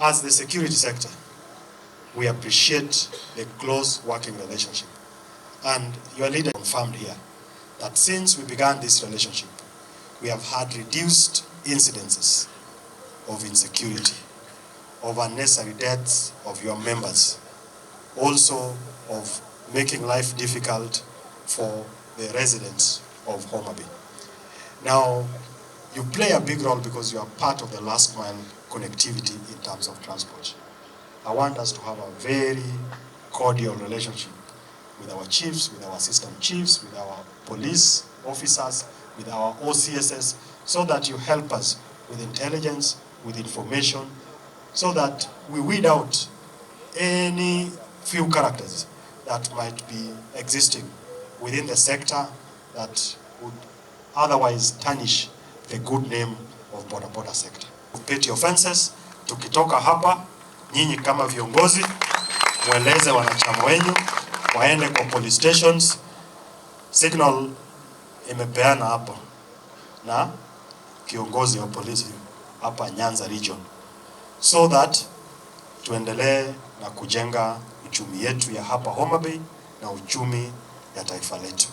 As the security sector, we appreciate the close working relationship. And your leader confirmed here that since we began this relationship, we have had reduced incidences of insecurity, of unnecessary deaths of your members, also of making life difficult for the residents of Homa Bay. Now, you play a big role because you are part of the last mile connectivity in terms of transport. I want us to have a very cordial relationship with our chiefs, with our assistant chiefs, with our police officers, with our OCSS, so that you help us with intelligence, with information, so that we weed out any few characters that might be existing within the sector that would otherwise tarnish the good name of bodaboda sector. Petty offenses, tukitoka hapa, nyinyi kama viongozi, mweleze wanachama wenyu, waende kwa police stations. Signal imepeana hapa na kiongozi wa polisi hapa Nyanza region, so that tuendelee na kujenga uchumi yetu ya hapa Homa Bay na uchumi ya taifa letu.